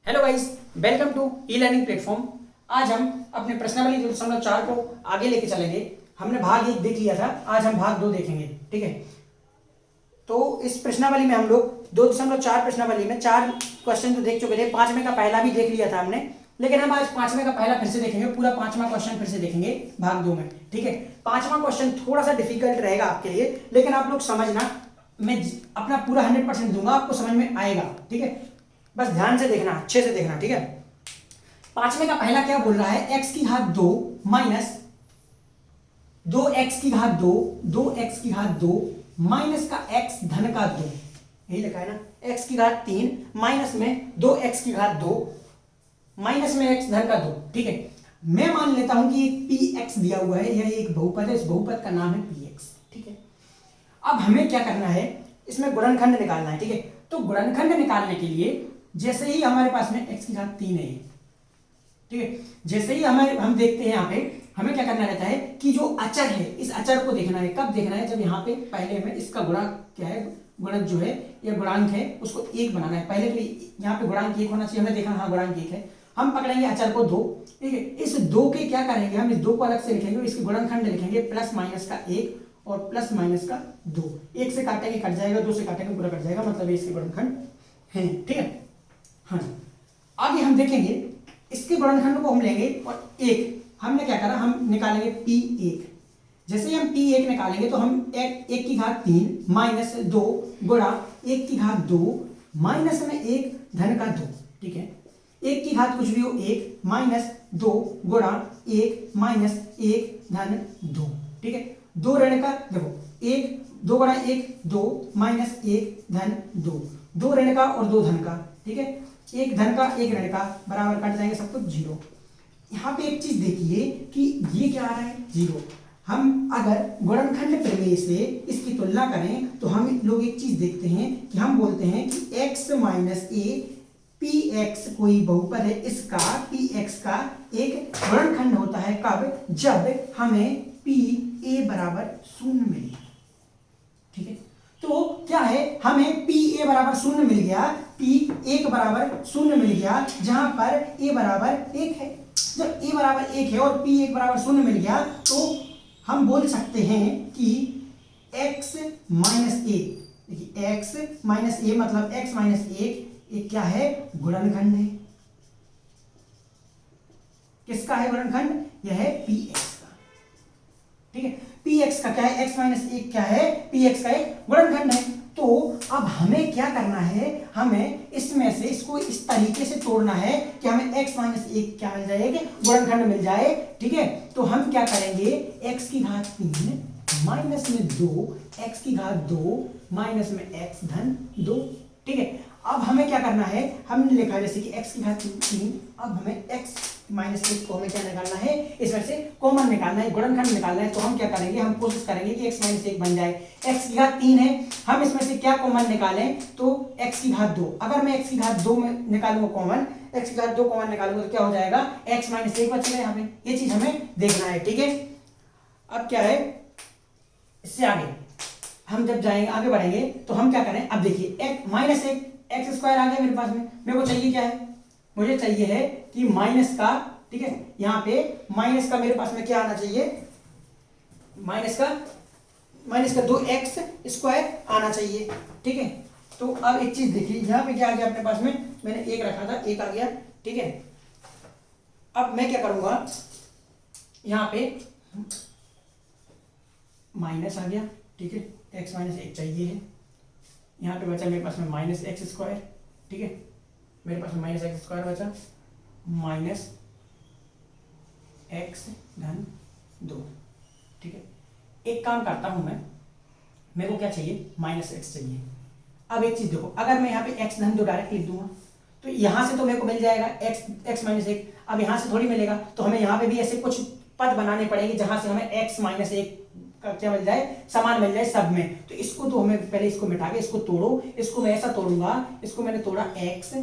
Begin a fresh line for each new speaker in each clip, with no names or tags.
Hello guys, welcome to e learning platform. आज हम अपने प्रश्नावली 2.4 को आगे लेके चलेंगे। हमने भाग 1 देख लिया था, आज हम भाग 2 देखेंगे। ठीक है, तो इस प्रश्नावली में हम लोग 2.4 प्रश्नावली में 4 क्वेश्चन तो देख चुके थे। 5वें का पहला भी देख लिया था हमने, लेकिन हम आज 5वें का पहला फिर से देखेंगे। पूरा 5वां क्वेश्चन फिर से देखेंगे भाग 2 में। ठीक है, 5वां क्वेश्चन थोड़ा सा डिफिकल्ट रहेगा आपके लिए, लेकिन आप लोग समझना, मैं अपना पूरा 100% दूंगा, आपको समझ में आएगा। ठीक है, बस ध्यान से देखना, अच्छे से देखना। ठीक है, 5वें का पहला क्या बोल रहा है, x की घात 2 माइनस 2x की घात 2, 2x की घात 2 माइनस का x धन का 2, यही लिखा है ना, x की घात 3 माइनस में 2x की घात 2 माइनस में x धन का 2। ठीक है, मैं मान लेता हूं कि एक px दिया हुआ है, यह एक बहुपद है, इस बहुपद का नाम है px। ठीक है, अब हमें क्या करना है, इसमें गुणनखंड निकालना है। ठीक है, तो गुणनखंड निकालने के लिए जैसे ही हमारे पास में x की घात 3 है, ठीक है, जैसे ही हम देखते हैं यहाँ पे हमें क्या करना रहता है कि जो अचर है, इस अचर को देखना है। कब देखना है, जब यहाँ पे पहले हमें इसका गुणा क्या है, गुणक जो है या गुणांक है उसको 1 बनाना है। पहले तो यहाँ पे गुणांक 1 होना चाहिए, हमने देखा हाँ गुणांक 1 है। हम पकड़ेंगे अचर को 2। ठीक है, इस 2 के क्या करेंगे, हम इस 2 को अलग से लिखेंगे, इसके गुणनखंड लिखेंगे प्लस माइनस का 1 और प्लस माइनस का 2। 1 से काटेंगे कट जाएगा, 2 से काटेंगे पूरा कट जाएगा, मतलब इसके गुणनखंड है। ठीक है, हाँ, आगे हम देखेंगे इसके गुणनखंड को हम लेंगे और 1 हमने क्या करा, हम निकालेंगे p1। जैसे ही हम p1 निकालेंगे तो हम 1 की घात 3 माइनस 2 गुणा 1 की घात 2 माइनस में 1 धन का 2। ठीक है, 1 की घात कुछ भी हो 1 माइनस 2 गुणा 1 माइनस 1 धन 2। ठीक है, 2 ऋण का देखो 1, 2 गुणा 1 2 माइनस 1 धन 2, 2 ऋण का और 2 धन का। ठीक है, 1 धन का 1 ऋण का बराबर कट जाएंगे सब कुछ 0। यहाँ पे एक चीज देखिए कि ये क्या आ रहा है 0। हम अगर गुणनखंड प्रमेय से इसकी तुलना करें तो हम लोग एक चीज देखते हैं कि हम बोलते हैं कि x माइनस ए px कोई बहुपद है, इसका px का एक गुणनखंड होता है। कब, जब हमें p a बराबर 0 मिले। ठीक है, तो क्या है, हमें p a बराबर 0 मिल गया, p 1 बराबर 0 मिल गया, जहां पर a बराबर 1 है। जब a बराबर 1 है और p 1 बराबर 0 मिल गया तो हम बोल सकते हैं कि x माइनस a, देखिए x माइनस a मतलब x माइनस 1 क्या है, गुणनखंड है। किसका है गुणनखंड, यह है px का। ठीक है, px का क्या है, x माइनस 1 क्या है, px का एक गुणनखंड है। तो अब हमें क्या करना है, हमें इसमें से इसको इस तरीके से तोड़ना है कि हमें x माइनस 1 क्या मिल जाए, गुणनखंड मिल जाए। ठीक है, तो हम क्या करेंगे, x की घात 3 माइनस में 2 x की घात 2 माइनस में x धन 2। ठीक है, अब हमें क्या करना है, हमने लिखा जैसे कि x की घात 3, अब हमें x माइनस 1 को हमें क्या निकालना है, इसमें से कॉमन निकालना है, गुणनखंड निकालना है। तो हम क्या करेंगे, हम कोशिश करेंगे कि x माइनस 1 बन जाए। x की घात 3 है, हम इसमें से क्या कॉमन निकालें, तो x की घात 2। अगर मैं x की घात 2 में निकालूंगा कॉमन, x की घात 2 कॉमन निकालूंगा तो क्या हो जाएगा, x माइनस 1 बचेगा यहाँ पे। ये चीज हमें देखना है। ठीक है, अब क्या है, इससे आगे हम जब जाएंगे, आगे बढ़ेंगे तो हम क्या करें, अब देखिए x माइनस 1 एक्स स्क्वायर आ गया मेरे पास में, मेरे को चाहिए क्या है, मुझे चाहिए है कि माइनस का, ठीक है, यहाँ पे माइनस का मेरे पास में क्या आना चाहिए, माइनस का 2x स्क्वायर आना चाहिए। ठीक है, तो अब एक चीज देखिए, यहाँ पे क्या आ गया अपने पास में, मैंने 1 रखा था, 1 आ गया। ठीक है, अब मैं क्या करूंगा, यहाँ पे माइनस आ गया। ठीक है, x माइनस 1 चाहिए है, यहाँ पे बचा मेरे पास में माइनस एक्स स्क्वायर। ठीक है, मेरे पास में माइनस एक्स स्क्वायर बचा, माइनस एक्स धन 2। ठीक है, एक काम करता हूं मैं, मेरे को क्या चाहिए, माइनस एक्स चाहिए। अब एक चीज देखो, अगर मैं यहाँ पे एक्स धन 2 डायरेक्ट लिख दूंगा तो यहाँ से तो मेरे को मिल जाएगा एक्स माइनस 1। अब यहाँ से थोड़ी मिलेगा, तो हमें यहाँ पे भी ऐसे कुछ पद बनाने पड़ेंगे जहां से हमें एक्स माइनस 1 क्या मिल जाए, समान मिल जाए सब में। तो इसको तो हमें पहले इसको मिटा के इसको तोड़ो, इसको मैं ऐसा तोड़ूंगा, इसको मैंने तोड़ा x,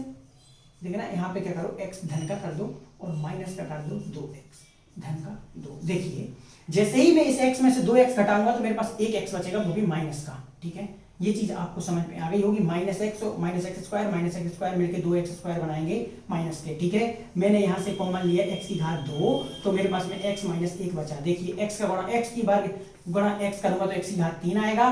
देखना यहाँ पे क्या करो, x धन का कर दो और माइनस का कर दो 2x धन का 2। देखिए जैसे ही मैं इस x में से 2x घटाऊंगा तो मेरे पास एक x बचेगा, वो भी माइनस का। ठीक है, ये चीज आपको समझ में आ गई होगी। माइनस एक्स स्क्वायर मिलकर 2x स्क्वायर बनाएंगे माइनस के, ठीक है। मैंने यहाँ से कॉमन लिया x की घात 2, तो मेरे पास में x माइनस 1 बचा। देखिए x का गुणा x की बार गुणा x करूंगा तो x की घात 3 आएगा,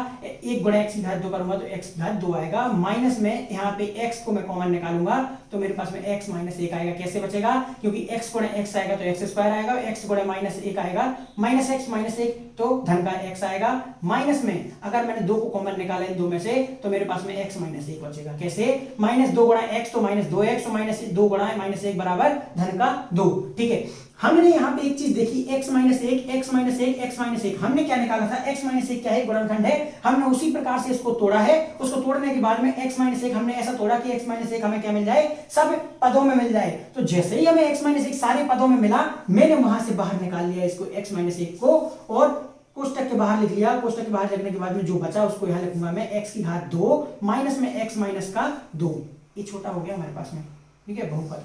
1 गुणा x की घात 2 करूंगा तो x की घात 2 आएगा। माइनस में यहाँ पे x को मैं कॉमन निकालूंगा तो मेरे पास में x माइनस 1 आएगा। कैसे बचेगा? क्योंकि x गुणा x आएगा तो x स्क्वायर आएगा, x गुणा माइनस 1 आएगा, माइनस x माइनस 1 तो धन का x आएगा। माइनस में अगर मैंने 2 को कॉमन निकाला इन दो में से तो मेरे पास में x माइनस 1 बचेगा। कैसे? माइनस 2 गुणा x तो माइनस 2x, तो माइनस 2 गुणा माइनस 1 बराबर धन का 2, ठीक है। हमने यहाँ पे एक चीज देखी, x minus 1, x minus 1, x minus 1, हमने क्या निकाला था? x माइनस 1 क्या है? गुणनखंड है। हमने उसी प्रकार से इसको तोड़ा है। उसको तोड़ने के बाद में x माइनस 1 हमने ऐसा तोड़ा कि x माइनस 1 हमें क्या मिल जाए? सब पदों में मिल जाए। तो जैसे ही हमें x माइनस 1 सारे पदों में मिला, मैंने वहां से बाहर निकाल लिया इसको x माइनस 1 को और कोष्टक के बाहर लिख लिया। कोष्टक के बाहर लिखने के बाद में जो बचा उसको यहाँ लिखूंगा मैं x की घात 2 माइनस में x माइनस का 2। ये छोटा हो गया हमारे पास में, ठीक है, बहुपद।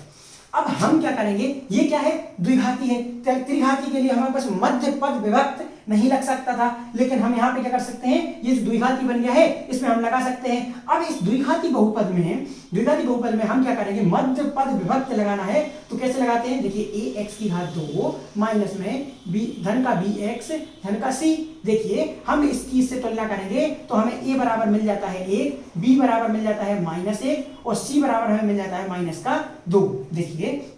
अब हम क्या करेंगे? ये क्या है? द्विघाती है। त्रिघाती के लिए हमारे पास मध्य पद विभक्त नहीं लग सकता था, लेकिन हम यहाँ पे क्या कर सकते हैं? ये जो द्विघाती बन गया है इसमें हम लगा सकते हैं। अब इस द्विघाती बहुपद में हम क्या करेंगे? मध्य पद विभक्त लगाना है। तो कैसे लगाते हैं? देखिए ax की घात 2 माइनस में b धन का bx धन का c। देखिए हम इसकी इससे तुलना करेंगे तो हमें a बराबर मिल जाता है 1, b बराबर मिल जाता है -1 और c बराबर हमें मिल जाता है माइनस का 2। देखिए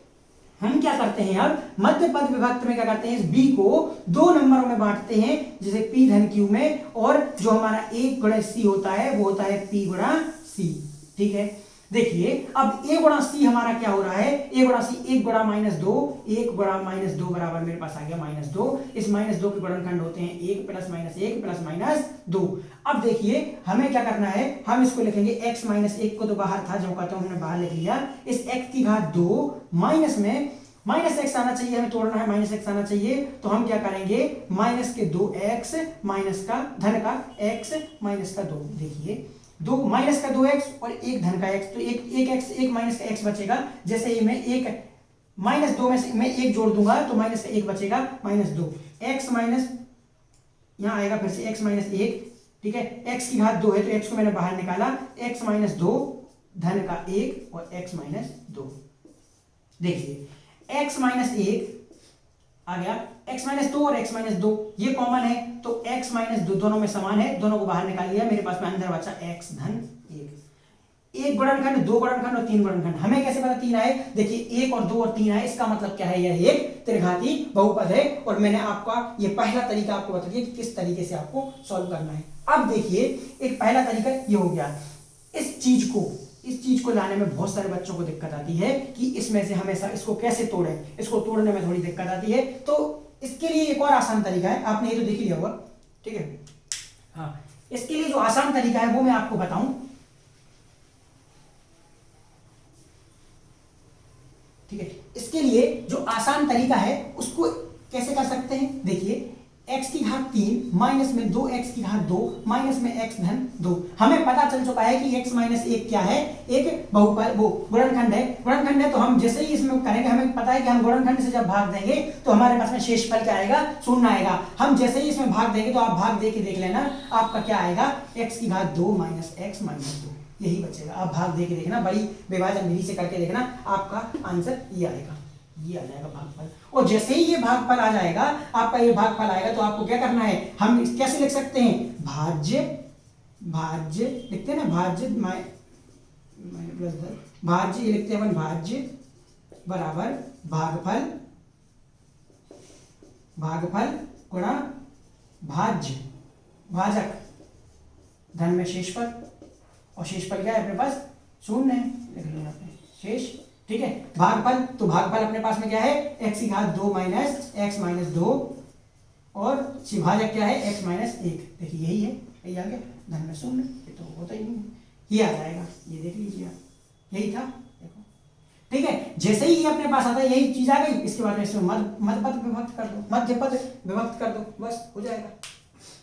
हम क्या करते हैं? अब मध्य पद विभक्त में क्या करते हैं? इस b को 2 नंबरों में बांटते हैं, जैसे p धन q में, और जो हमारा 1 गुणा c होता है वो होता है p गुणा c, ठीक है। देखिए अब a गुणा c हमारा क्या हो रहा है? a गुणा c 1 गुणा -2, 1 गुणा -2 बराबर मेरे पास आ गया -2। इस -2 के गुणनखंड होते हैं 1 प्लस -1 प्लस -2। अब देखिए हमें क्या करना है? हम इसको लिखेंगे x माइनस 1 को तो बाहर था, जो कहते हैं हमने बाहर लिख लिया। इस x की घात 2 माइनस में माइनस एक्स आना चाहिए, हमें तोड़ना है, माइनस एक्स आना चाहिए। तो हम क्या करेंगे? माइनस के 2x माइनस का धन का x माइनस का 2। देखिए 2 माइनस का 2x और 1 धन का x, तो एक x एक माइनस का x बचेगा। जैसे ही मैं एक -2 में से मैं 1 जोड़ दूंगा तो माइनस का 1 बचेगा, -2 x माइनस यहाँ आएगा फिर से x माइनस 1, ठीक है। x की घात 2 है तो x को मैंने बाहर निकाला, x माइनस 2 धन का 1 और x माइनस 2। देखिए x माइनस 1 आ गया, x माइनस 2 और x माइनस 2 ये कॉमन है तो x माइनस 2 दोनों में समान है, दोनों को बाहर निकाल लिया। मेरे पास में अंदर बचा x धन 1। 1 गुणनखंड, 2 गुणनखंड और 3 गुणनखंड। हमें कैसे पता 3 आए? देखिए 1 और 2 और 3 आए, इसका मतलब क्या है? यह एक त्रिघाती बहुपद है। और मैंने आपका ये पहला तरीका आपको बता दिया कि किस तरीके से आपको सॉल्व करना है। अब देखिए एक पहला तरीका ये हो गया। इस चीज को लाने में बहुत सारे बच्चों को दिक्कत आती है कि इसमें से हमेशा इसको कैसे तोड़ें, इसको तोड़ने में थोड़ी दिक्कत आती है। तो इसके लिए एक और आसान तरीका है, आपने ये तो देख लिया होगा, ठीक है। हाँ, इसके लिए जो आसान तरीका है वो मैं आपको बताऊं, ठीक है। इसके लिए जो आसान तरीका है उसको कैसे कर सकते हैं? देखिए x की घात 3 माइनस में 2x की घात 2 माइनस में x धन 2। हमें पता चल चुका है कि x माइनस 1 क्या है? एक बहुपद वो गुणनखंड है। तो हम जैसे ही इसमें करेंगे, हमें पता है कि हम गुणनखंड से जब भाग देंगे तो हमारे पास में शेषफल क्या आएगा? 0 आएगा। हम जैसे ही इसमें भाग देंगे तो आप भाग दे के देख लेना आपका क्या आएगा? x की घात 2 माइनस x माइनस 2 यही बचेगा। आप भाग दे के देखना, बड़ी विभाजन विधि से करके देखना, आपका आंसर ये आएगा, ये आ जाएगा भागफल। और जैसे ही ये भागफल आ जाएगा, आपका ये भागफल आएगा तो आपको क्या करना है? हम कैसे लिख सकते हैं? भाज्य लिखते हैं ना, भाज्य ये लिखते हैं अपन, भाज्य बराबर भागफल गुणा भाजक धन में शेषफल, और शेषफल क्या है अपने पास? 0 है, लिख लो यहाँ पे शेष, ठीक है। भागफल, तो भागफल अपने पास में क्या है? x की घात 2 माइनस x माइनस 2 और भाजक क्या है? x minus 1। देखिए यही है, यही आ गया, धन में 0, ये तो होता ही नहीं, ये आ जाएगा, ये देख लीजिए आप, यही था, देखो, ठीक है। जैसे ही ये अपने पास आता है यही चीज आ गई, इसके बाद में इसमें मध्य पद विभक्त कर दो, बस हो जाएगा,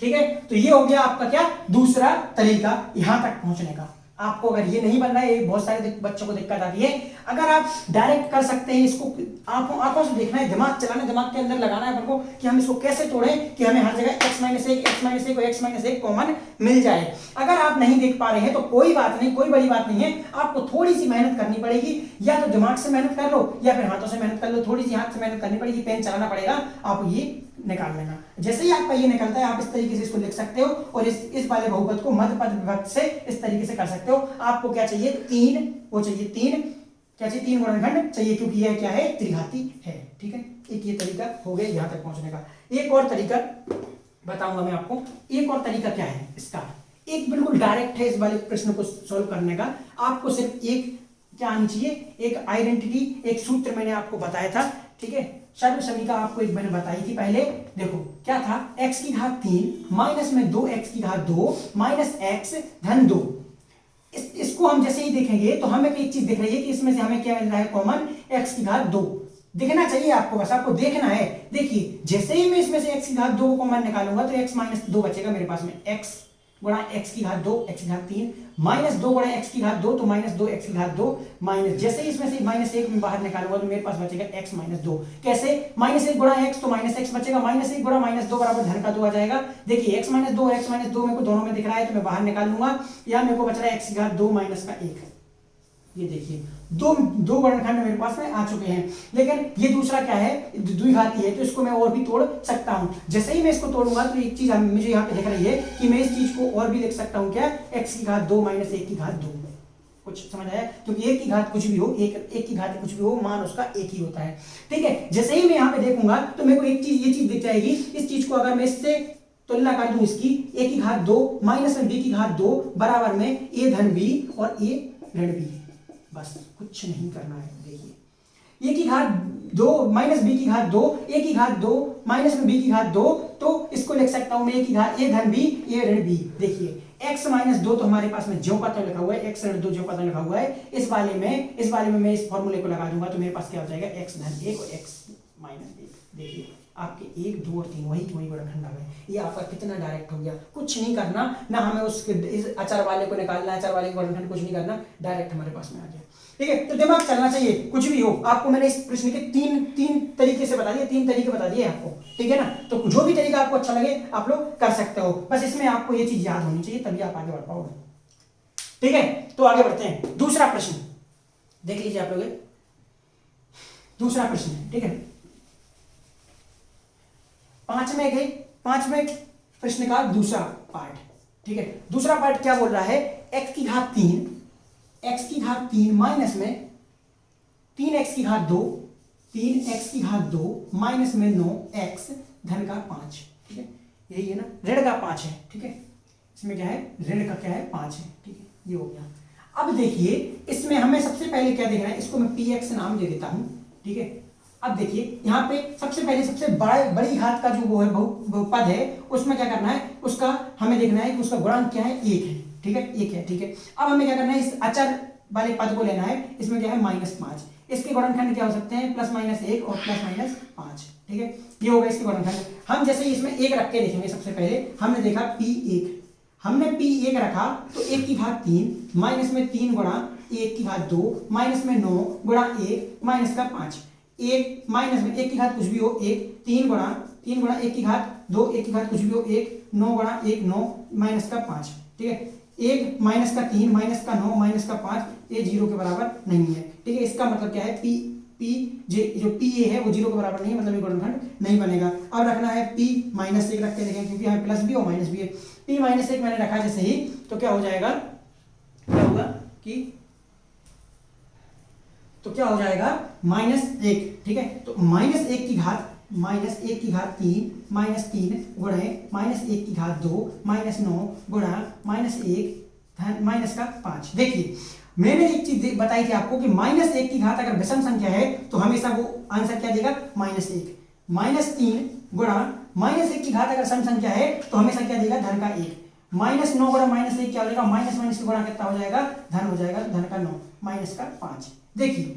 ठीक है। तो ये हो गया आपका क्या? दूसरा तरीका यहां तक पहुंचने का। आपको अगर ये नहीं बनना है, ये बहुत सारे बच्चों को दिक्कत आती है। अगर आप डायरेक्ट कर सकते हैं, इसको आंखों से देखना है, दिमाग चलाना, दिमाग के अंदर लगाना है अपन को कि हम इसको कैसे तोड़ें कि हमें हर जगह x माइनस एक और x माइनस एक कॉमन मिल जाए। अगर आप नहीं देख पा रहे हैं तो कोई बात नहीं, कोई बड़ी बात नहीं है, आपको थोड़ी सी मेहनत करनी पड़ेगी, या तो दिमाग से मेहनत कर लो या फिर हाथों से मेहनत कर लो, थोड़ी सी हाथ से मेहनत करनी पड़ेगी, पेन चलाना पड़ेगा, आप ये निकाल लेना। जैसे ही आपका ये निकलता है आप इस तरीके से इसको लिख सकते हो और इस वाले बहुपद को मध्य पद विभक्त से इस तरीके से कर सकते हो। आपको क्या चाहिए, 3, वो चाहिए 3, क्या चाहिए, 3 गुणनखंड चाहिए, क्योंकि यह क्या है, त्रिघाती है। ठीक है, एक ये तरीका हो गया यहां तक पहुंचने का। एक और तरीका बताऊंगा मैं आपको। एक और तरीका क्या है इसका, एक बिल्कुल डायरेक्ट है इस वाले प्रश्न को सोल्व करने का। आपको सिर्फ एक क्या आनी चाहिए, एक आइडेंटिटी, एक सूत्र मैंने आपको बताया था। ठीक है, सर्व समीकरण आपको एक मैंने बताई थी पहले। देखो क्या था, x की घात 3 माइनस में 2x की घात 2 माइनस x धन 2। इसको हम जैसे ही देखेंगे तो हमें एक चीज दिख रही है कि इसमें से हमें क्या मिल रहा है, कॉमन x की घात 2 दिखना चाहिए आपको, बस आपको देखना है। देखिए जैसे ही मैं इसमें से x की घात 2 को कॉमन निकालूंगा तो x माइनस 2 बचेगा मेरे पास में, x गुणा x की घात 2 x की घात 3 माइनस 2 गुणा x की घात 2 तो माइनस 2 x की घात 2 माइनस, जैसे ही इसमें से माइनस 1 में बाहर निकालूंगा तो मेरे पास बचेगा x माइनस 2। कैसे, माइनस 1 गुणा x तो माइनस x बचेगा, माइनस 1 गुणा माइनस 2 बराबर धन का 2 आ जाएगा। देखिए x माइनस 2 मेरे को दोनों में दिख रहा है तो मैं बाहर निकाल लूंगा। या मेरे को बच रहा है x की घात 2 माइनस का 1। ये देखिए दो वर्णखंड मेरे पास में आ चुके हैं। लेकिन ये दूसरा क्या है, द्विघाती है, तो इसको मैं और भी तोड़ सकता हूं। जैसे ही मैं इसको तोड़ूंगा तो एक चीज मुझे यहाँ पे दिख रही है कि मैं इस चीज को और भी लिख सकता हूं, क्या, x की घात 2 माइनस 1 की घात 2। कुछ समझ आया, क्योंकि एक की घात कुछ भी हो, एक की घात कुछ भी हो, मान उसका एक ही होता है। ठीक है, जैसे ही मैं यहाँ पे देखूंगा तो मेरे को एक चीज, ये चीज दिख जाएगी। इस चीज को अगर मैं इससे तुलना कर दूं इसकी, a की घात 2 माइनस में b की घात 2 बराबर में a धन b और a ऋण b। बस कुछ नहीं करना है। देखिए a की घात 2 माइनस b की घात 2, a की घात 2 माइनस में b की घात 2, तो इसको लिख सकता हूं मैं a की घात a धन b a ऋण b। देखिए x माइनस 2 तो हमारे पास में ज्यों का त्यों लिखा हुआ है, x ऋण 2 ज्यों का त्यों लिखा हुआ है। इस वाले में मैं इस फॉर्मूले को लगा दूंगा तो मेरे पास क्या हो जाएगा, x धन 1 और x माइनस 1। देखिए आपके 1 2 और 3 वही वर्णखंड आ गए। ये आपका कितना डायरेक्ट हो गया, कुछ नहीं करना ना, हमें उसके इस अचर वाले को निकालना, अचर वाले के वर्णखंड कुछ नहीं करना, डायरेक्ट हमारे पास में आ गया। ठीक है, तो दिमाग चलना चाहिए कुछ भी हो। आपको मैंने इस प्रश्न के तीन तरीके से बता दिए, 3 तरीके बता दिए आपको। ठीक है ना, तो जो भी तरीका आपको अच्छा लगे आप लोग कर सकते हो, बस इसमें आपको ये चीज याद होनी चाहिए, तभी आप आगे बढ़ पाओगे। ठीक है, तो आगे बढ़ते हैं। दूसरा प्रश्न देख लीजिए आप लोग, दूसरा प्रश्न है। ठीक है, 5वें प्रश्न का दूसरा पार्ट। ठीक है, दूसरा पार्ट क्या बोल रहा है, x की घात 3 माइनस में 3x की घात 2 3x की घात 2 माइनस में 9x धन का 5। ठीक है, यही है ना, ऋण का 5 है। ठीक है, इसमें क्या है, ऋण का क्या है, 5 है। ठीक है, ये हो गया। अब देखिए इसमें हमें सबसे पहले क्या देखना है, इसको मैं px नाम दे देता हूं। ठीक है, अब देखिए यहाँ पे सबसे पहले सबसे बड़ी घात का जो वो है बहुपद है, उसमें क्या करना है, उसका हमें देखना है कि उसका गुणांक क्या है, 1 है। ठीक है, 1 है। ठीक है, अब हमें क्या करना है, इस अचर वाले पद को लेना है। इसमें क्या है, -5। इसके गुणनखंड क्या हो सकते हैं, +-1 और +-5। ठीक है, ये होगा इसके गुणनखंड। हम जैसे ही इसमें 1 रख के देखेंगे, सबसे पहले हमने देखा p1, हमने p1 रखा तो 1 की घात 3 माइनस में 3 गुणा 1 की घात 2 माइनस में 9 गुणा 1 माइनस का 5। 1 माइनस में 1 की घात कुछ भी हो 1, 3 गुणा 1 की घात 2, 1 की घात कुछ भी हो 1, 9 गुणा 1 9 माइनस का 5। ठीक है, 1 माइनस का 3 माइनस का 9 माइनस का 5, ये 0 के बराबर नहीं है। ठीक है, इसका मतलब क्या है, जो p a है वो 0 के बराबर नहीं है, मतलब ये गुणनखंड नहीं बनेगा। अब रखना है p-1 रख के देखें, क्योंकि यहाँ प्लस भी और माइनस भी है। p-1 मैंने रखा जैसे ही, तो क्या हो जाएगा, क्या होगा कि तो क्या हो जाएगा, -1। ठीक है, तो -1 की घात 3 -3 गुणे -1 की घात 2 -9 गुणा -1 धन माइनस का 5। देखिए मैंने एक चीज बताई थी आपको कि -1 की घात अगर विषम संख्या है तो हमेशा वो आंसर क्या देगा, -1। -3 गुणा -1 की घात अगर सम संख्या है तो हमेशा क्या देगा, धन का 1। -9 गुणा -1 क्या हो जाएगा, माइनस के गुणा कितना हो जाएगा, धन हो जाएगा, धन का 9 माइनस का 5। देखिए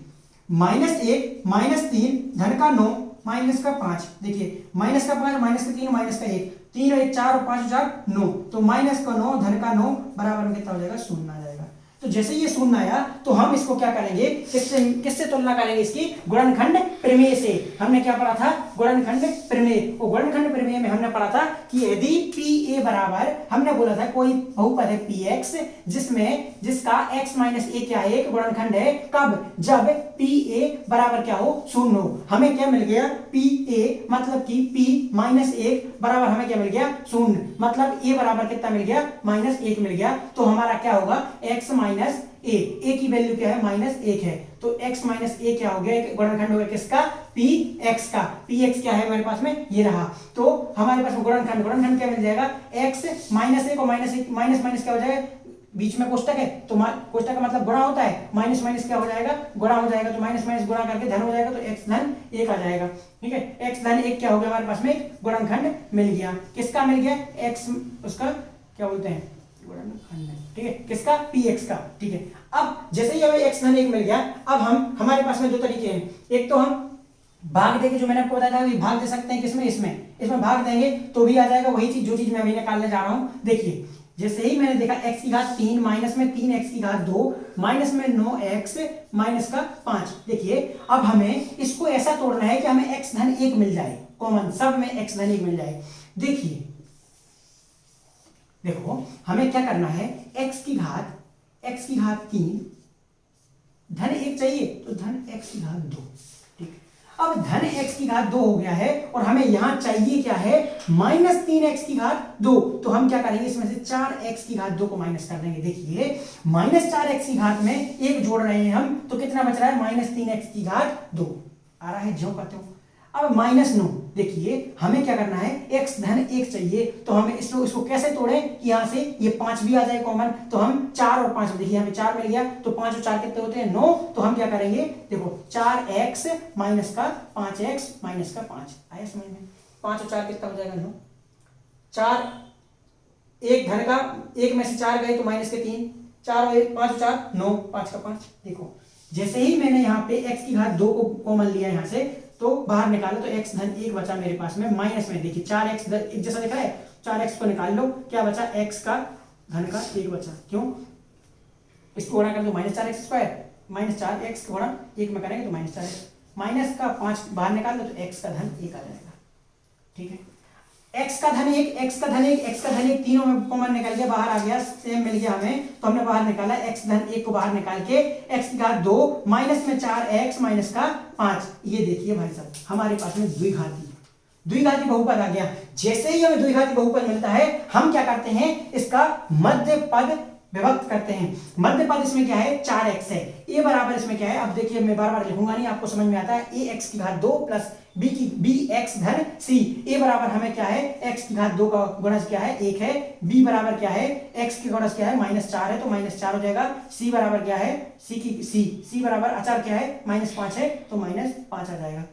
-1 -3 धन का 9 माइनस का 5। देखिए माइनस का 5 माइनस का 3 माइनस का 1, 3 और 1 4 और 5 4 9, तो माइनस का 9 धन का 9 बराबर में कितना हो जाएगा, 0 आ जाएगा। तो जैसे ये शून्य आया तो हम इसको क्या करेंगे, किससे किससे तुलना करेंगे, इसकी गुणनखंड प्रमेय से। हमने क्या पढ़ा था, गुणनखंड प्रमेय। और गुणनखंड प्रमेय में हमने पढ़ा था कि यदि पी ए बराबर, हमने बोला था कोई बहुपद है पी एक्स जिसमें जिसका x माइनस ए क्या है, एक गुणनखंड है, कब, जब पी ए बराबर क्या हो, शून्य हो। हमें क्या मिल गया, पी ए मतलब कि p माइनस एक बराबर हमें क्या मिल गया, शून्य, मतलब a बराबर कितना मिल गया, माइनस एक मिल गया। तो हमारा क्या होगा, x माइनस ए की वैल्यू क्या है, माइनस एक है, तो x माइनस ए क्या हो गया, एक गुणनखंड हो गया किसका, पी एक्स का। पी एक्स क्या है हमारे पास में, ये रहा। तो हमारे पास गुणनखंड गुणनखंड क्या मिल जाएगा, x माइनस एक और माइनस एक, माइनस माइनस क्या हो जाएगा, बीच में कोष्टक है तो कोष्टक का मतलब गुणा होता है, माइनस माइनस क्या हो जाएगा, गुणा हो जाएगा, तो माइनस माइनस गुणा करके धन हो जाएगा, तो x धन एक आ जाएगा। ठीक है, x धन एक क्या हो गया, हमारे पास में गुणनखंड मिल गया। किसका मिल गया, x, उसका क्या बोलते हैं, गुणनखंड। ठीक है, किसका, px का। ठीक है, अब जैसे ही हमें x धन एक मिल गया, अब हम, हमारे पास में दो तरीके हैं, एक तो हम भाग देके, जो मैंने आपको बताया था, भाग दे सकते हैं किसमें, इसमें भाग देंगे तो भी आ जाएगा वही चीज, जो चीज मैं अभी निकालने जा रहा हूं। देखिए, जैसे ही मैंने देखा x की घात 3 माइनस में 3x की घात 2 माइनस में 9x माइनस का 5। देखिए, अब हमें इसको ऐसा तोड़ना है कि हमें x धन 1 मिल जाए, कॉमन सब में x धन 1 मिल जाए। देखिए, देखो हमें क्या करना है, x की घात 3 धन 1 चाहिए, तो धन x की घात 2। ठीक, अब धन x की घात 2 हो गया है और हमें यहां चाहिए क्या है, माइनस 3x की घात 2। तो हम क्या करेंगे, इसमें से 4x की घात 2 को माइनस कर देंगे। देखिए, माइनस 4x की घात में एक जोड़ रहे हैं हम, तो कितना बच रहा है, माइनस 3x की घात 2 आ रहा है, जो करते हो। अब माइनस 9, देखिए हमें क्या करना है, x धन 1 चाहिए, तो हमें इसको कैसे तोड़े कि यहां से ये 5 भी आ जाए कॉमन, तो हम 4 और 5, देखिए हमें 4 मिल गया, तो 5 और 4 कितने होते हैं, 9। तो हम क्या करेंगे, देखो 4x माइनस का 5x माइनस का 5 आया समझ में, 5 और 4 कितना हो जाएगा, 9। 4 एक धन का, एक में से 4 गए तो माइनस के 3, 4 और 5 और 4 9, 5 का 5। देखो, जैसे ही मैंने यहाँ पे x की घात 2 को कॉमन लिया यहाँ से, तो बाहर निकालो, तो x धन 1 बचा मेरे पास में, माइनस में देखिए 4x एक जैसा लिखा है, 4x को निकाल लो, क्या बचा, x का धन का 1 बचा। क्यों, इसको गुणा कर दो, -4x स्क्वायर, -4x गुणा 1 में करेंगे तो -4x, माइनस का 5 बाहर निकाल दो, तो x का धन 1 आ जाएगा। ठीक है, x का धन 1, x का धन 1, x का धन 1 तीनों में कॉमन निकल गया, बाहर आ गया, सेम मिल गया हमें, तो हमने बाहर निकाला, x धन 1 को बाहर निकाल के x की घात 2 माइनस में 4x माइनस का 5। ये देखिए भाई साहब, हमारे पास में द्विघाती बहुपद आ गया। जैसे ही हमें द्विघाती बहुपद मिलता है, हम क्या करते हैं, इसका मध्य पद विभक्त करते हैं। मध्य पद इसमें क्या है, 4x है, a बराबर इसमें क्या है, अब देखिए मैं बार बार लिखूंगा नहीं, आपको समझ में आता है, ax की घात 2 प्लस bx धन c। a बराबर हमें क्या है, x की घात 2 का गुणज क्या है, 1 है, b बराबर क्या है, x की गुणज क्या है, -4 है, तो -4 हो जाएगा। c बराबर क्या है, c बराबर अचार क्या है, -5 है, तो -5 आ जाएगा।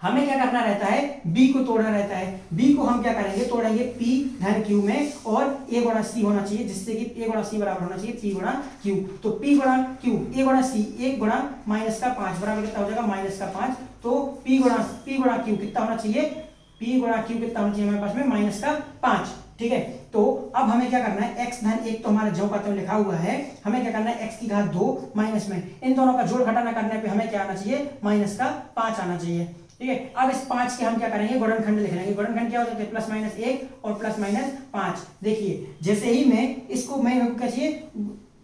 हमें क्या करना रहता है, b को तोड़ना रहता है। b को हम क्या करेंगे, तोड़ेंगे p धन q में, और a गुणा c होना चाहिए, जिससे कि a गुणा c बराबर होना चाहिए p गुणा q। तो p गुणा q, a गुणा c, 1 गुणा माइनस का 5 बराबर कितना हो जाएगा, -5। तो p गुणा q कितना होना चाहिए, p गुणा q कितना होना चाहिए हमारे पास में, -5। ठीक है, तो अब हमें क्या करना है, x धन 1 तो हमारे जो का तो लिखा हुआ है, हमें क्या करना है, x की घात 2 माइनस में, इन दोनों का जोड़ घटाना करने पे हमें क्या आना चाहिए, -5 आना चाहिए। ठीक है, अब इस 5 के हम क्या करेंगे, गुणनखंड लिख लेंगे। गुणनखंड क्या हो सकता है, +-1 और +-5। देखिए, जैसे ही मैं इसको, मैं क्या चाहिए,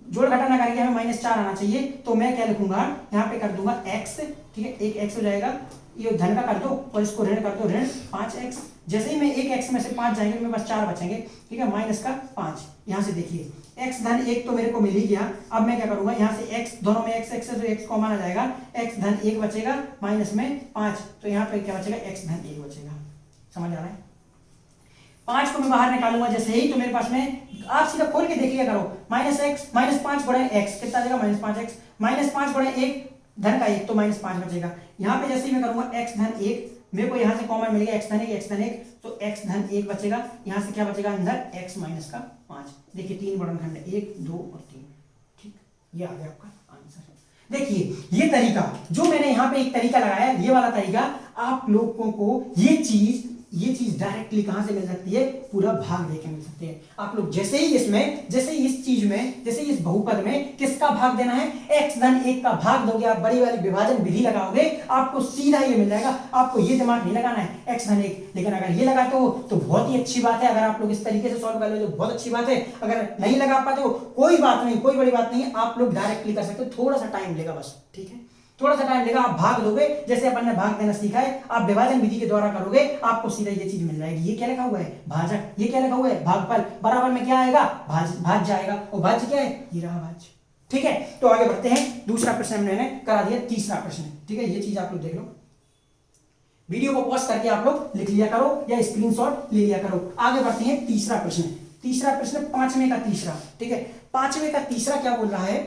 जोड़ घटाना करके हमें -4 आना चाहिए, तो मैं क्या लिखूंगा, यहाँ पे कर दूंगा x। ठीक है, एक x हो जाएगा, ये धन का कर दो और इसको ऋण कर दो, ऋण 5x। जैसे ही मैं एक x में से 5 जाएंगे, मेरे पास 4 बचेंगे। ठीक है, -5। यहाँ से देखिए, x धन 1 तो मेरे को मिल ही गया। अब मैं क्या करूंगा, यहाँ से x, दोनों में x है तो x कॉमन आ जाएगा, x धन 1 बचेगा, माइनस में 5, तो यहाँ पे क्या बचेगा, x धन 1 बचेगा। समझ आ रहा है, 5 को मैं बाहर निकालूंगा जैसे ही, तो मेरे पास में, आप सीधा खोल के देखिए करो, -5 गुणा x कितना आ जाएगा, -5x, -5 गुणा 1 धन का 1, तो -5 बचेगा। यहाँ पे जैसे ही मैं करूंगा x धन 1, मेरे को यहाँ से कॉमन मिल गया, x धन 1, तो x धन 1 बचेगा। यहाँ से क्या बचेगा अंदर, x माइनस का 5। देखिए 3 गुणनखंड, 1, 2 और 3। ठीक, ये आ गया आपका आंसर। देखिए ये तरीका जो मैंने यहाँ पे एक तरीका लगाया, ये वाला तरीका आप लोगों को ये चीज ये चीज डायरेक्टली कहां से मिल सकती है, पूरा भाग देके मिल सकती है। आप लोग जैसे ही इस चीज में, जैसे ही इस बहुपद में किसका भाग देना है, x धन 1 का भाग दोगे, आप बड़ी वाली विभाजन विधि लगाओगे, आपको सीधा ये मिल जाएगा। आपको ये दिमाग नहीं लगाना है x धन 1, लेकिन अगर ये लगाते हो तो बहुत ही अच्छी बात है। अगर आप लोग इस तरीके से सॉल्व कर लो तो बहुत अच्छी बात है। अगर नहीं लगा पाते हो कोई बात नहीं, कोई बड़ी बात नहीं, आप लोग डायरेक्टली कर सकते हो, थोड़ा सा टाइम लेगा बस, ठीक है, थोड़ा सा टाइम लेगा। आप भाग दोगे, जैसे अपन ने भाग देना सीखा है, आप विभाजन विधि के द्वारा करोगे, आपको सीधा ये चीज मिल जाएगी। ये क्या लिखा हुआ है, भाजक, ये क्या लिखा हुआ है, भागफल, बराबर में क्या आएगा, भाज्य आएगा, और भाज्य क्या है, ये रहा भाज्य, ठीक है। तो आगे बढ़ते हैं, दूसरा प्रश्न हमने करा दिया, तीसरा प्रश्न, ठीक है, ये चीज आप लोग देख लो, वीडियो को पॉज करके आप लोग लिख लिया करो या स्क्रीनशॉट ले लिया करो। आगे बढ़ते हैं, तीसरा प्रश्न, तीसरा प्रश्न पांचवें का तीसरा, ठीक है, पांचवें का तीसरा क्या बोल रहा है,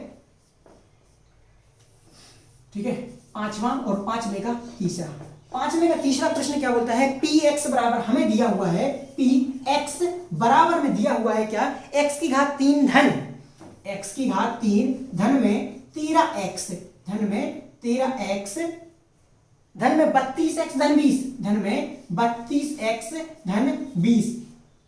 ठीक है, पांचवा और पांचवें का तीसरा। पांचवें का तीसरा प्रश्न क्या बोलता है, पी एक्स बराबर, हमें दिया हुआ है पी एक्स बराबर में दिया हुआ है क्या, x की घात 3 धन, x की घात 3 धन में 13x, धन में 13x, धन में 32x धन 20, धन में 32x धन 20।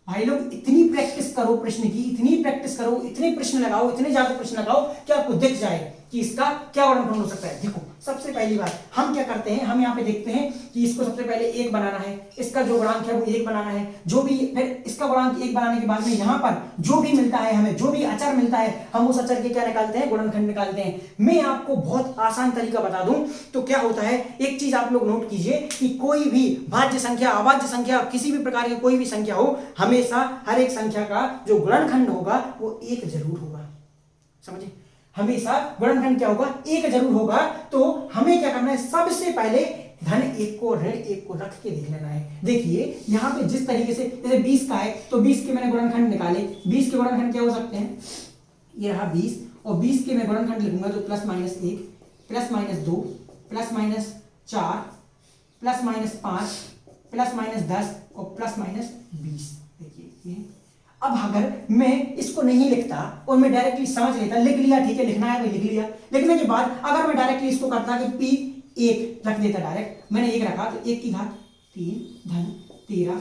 भाई लोग इतनी प्रैक्टिस करो प्रश्न की, इतनी प्रैक्टिस करो, इतने प्रश्न लगाओ, इतने ज्यादा प्रश्न लगाओ कि आपको दिख जाए कि इसका क्या वर्णन हो सकता है। देखो सबसे पहली बात हम क्या करते हैं, हम यहाँ पे देखते हैं कि इसको सबसे पहले 1 बनाना है, इसका जो गुणांक है वो 1 बनाना है, जो भी, फिर इसका गुणांक 1 बनाने के बाद में यहाँ पर जो भी मिलता है, हमें जो भी अचर मिलता है, हम उस अचर के क्या निकालते हैं, गुणनखंड निकालते हैं। मैं आपको बहुत आसान तरीका बता दूं तो क्या होता है, एक चीज आप लोग नोट कीजिए कि कोई भी भाज्य संख्या, अभाज्य संख्या, किसी भी प्रकार की कोई भी संख्या हो, हमेशा हर एक संख्या का जो गुणनखंड होगा वो 1 जरूर होगा, समझे, हमेशा गुणनखंड क्या होगा, 1 जरूर होगा। तो हमें क्या करना है, सबसे पहले धन 1 को ऋण 1 को रख के देख लेना है। देखिए यहाँ पे जिस तरीके से, जैसे 20 का है तो 20 के मैंने गुणनखंड निकाले, 20 के गुणनखंड क्या हो सकते हैं, ये रहा 20, और 20 के मैं गुणनखंड लिखूंगा तो +-1, +-2, +-4, +-5, +-10 और +-20। देखिए ये, अब अगर मैं इसको नहीं लिखता और मैं डायरेक्टली समझ लेता, लिख लिया, ठीक है, लिखना है भाई लिख लिया, लिखने के बाद अगर मैं डायरेक्टली इसको करता कि पी 1 रख देता, डायरेक्ट मैंने 1 रखा तो 1 की घात 3 धन 13